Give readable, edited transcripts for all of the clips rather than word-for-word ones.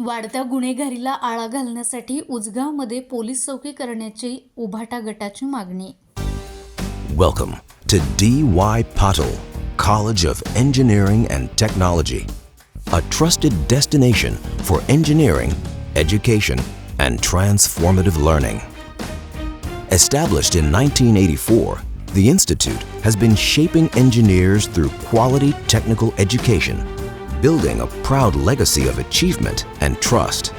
वाढत्या गुन्हेगारीला आळा घालण्यासाठी उजगावमध्ये पोलीस चौकी करण्याची उभाटा गटाची मागणी. Welcome to D.Y. Patil College of Engineering and Technology, a trusted destination for engineering, education, and transformative learning. Established in 1984, the Institute has been shaping engineers through quality technical education, building a proud legacy of achievement and trust.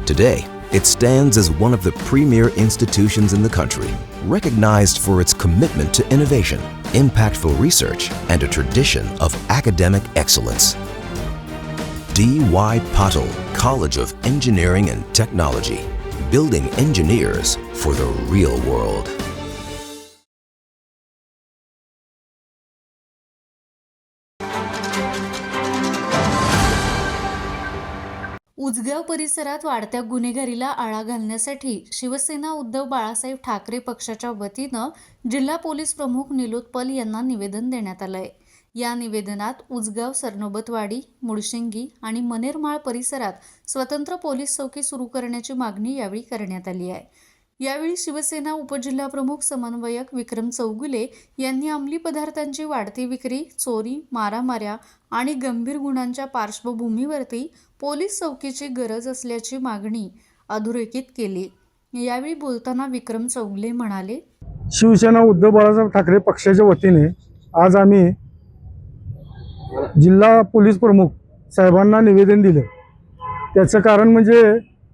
Today, it stands as one of the premier institutions in the country, recognized for its commitment to innovation, impactful research, and a tradition of academic excellence. D.Y. Patil College of Engineering and Technology, building engineers for the real world. Ujgaon परिसरात वाढत्या गुन्हेगारीला आळा घालण्यासाठी शिवसेना उद्धव बाळासाहेब ठाकरे पक्षाच्या वतीनं जिल्हा police प्रमुख निलोत्पल यांना निवेदन देण्यात आलंय. या निवेदनात उजगाव, सरनोबतवाडी, मुळशिंगी आणि मनेरमाळ परिसरात स्वतंत्र पोलीस चौकी सुरू करण्याची मागणी यावेळी करण्यात आली आहे. यावेळी शिवसेना उपजिल्हाप्रमुख समन्वयक विक्रम चौगुले यांनी अंमली पदार्थांची वाढती विक्री, चोरी, मारामाऱ्या आणि गंभीर गुन्ह्यांच्या पार्श्वभूमीवरती पोलीस चौकीची गरज असल्याची मागणी अधोरेखित केली. यावेळी बोलताना विक्रम चौगुले म्हणाले, शिवसेना उद्धव बाळासाहेब ठाकरे पक्षाच्या वतीने आज आम्ही जिल्हा पोलीस प्रमुख साहेबांना निवेदन दिलं. त्याचं कारण म्हणजे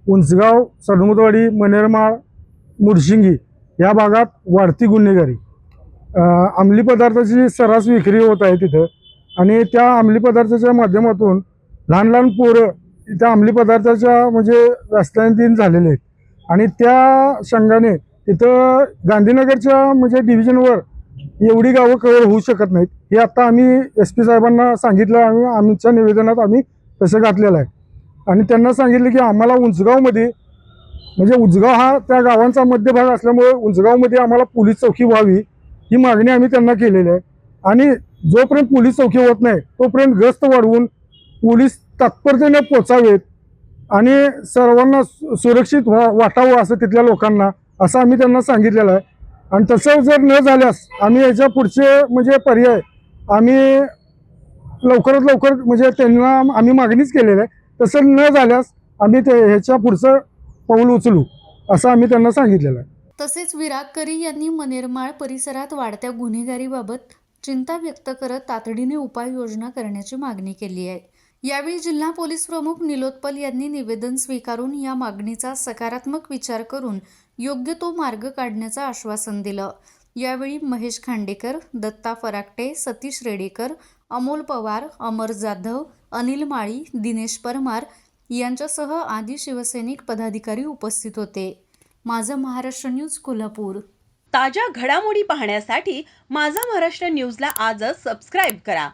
उंचगाव, सरनोबतवाडी, मनेरमाळ, मुळशिंगी या भागात वाढती गुन्हेगारी, अंमली पदार्थाची सर्रास विक्री होत आहे तिथं. आणि त्या अंमली पदार्थाच्या माध्यमातून लहान लहान पोरं त्या अंमली पदार्थाच्या म्हणजे व्यसनाधीन झालेले आहेत. आणि त्या संघाने तिथं गांधीनगरच्या म्हणजे डिव्हिजनवर एवढी गावं कव्हर होऊ शकत नाहीत. हे आता आम्ही SP साहेबांना सांगितलं, आमच्या निवेदनात आम्ही तसं घातलेलं आहे. आणि त्यांना सांगितलं की आम्हाला उंचगावमध्ये म्हणजे उंचगाव हा त्या गावांचा मध्यभाग असल्यामुळे उंचगावमध्ये आम्हाला पोलीस चौकी व्हावी ही मागणी आम्ही त्यांना केलेली आहे. आणि जोपर्यंत पोलीस चौकी होत नाही तोपर्यंत गस्त वाढवून पोलीस तत्परतेने पोचावेत आणि सर्वांना सुरक्षित वाटावं असं तिथल्या लोकांना, असं आम्ही त्यांना सांगितलेलं आहे. आणि तसं जर न झाल्यास आम्ही याच्या पुढचे म्हणजे पर्याय आम्ही लवकरात लवकर म्हणजे त्यांना आम्ही मागणीच केलेली आहे. तसं न झाल्यास आम्ही ह्याच्या पुढचं पाऊल उचलू असं आम्ही त्यांना सांगितलेलं आहे. तसेच विरागकरी यांनी मनेरमाळ परिसरात वाढत्या गुन्हेगारीबाबत चिंता व्यक्त करत तातडीने उपाययोजना करण्याची मागणी केली आहे. यावेळी जिल्हा पोलीस प्रमुख निलोत्पल यांनी निवेदन स्वीकारून या मागणीचा सकारात्मक विचार करून योग्य तो मार्ग काढण्याचं आश्वासन दिलं. यावेळी महेश खांडेकर, दत्ता फराकटे, सतीश रेडेकर, अमोल पवार, अमर जाधव, अनिल माळी, दिनेश परमार यांच्यासह आदी शिवसैनिक पदाधिकारी उपस्थित होते. माझा महाराष्ट्र न्यूज, कोल्हापूर. ताज्या घडामोडी पाहण्यासाठी माझा महाराष्ट्र न्यूजला आजच सबस्क्राईब करा.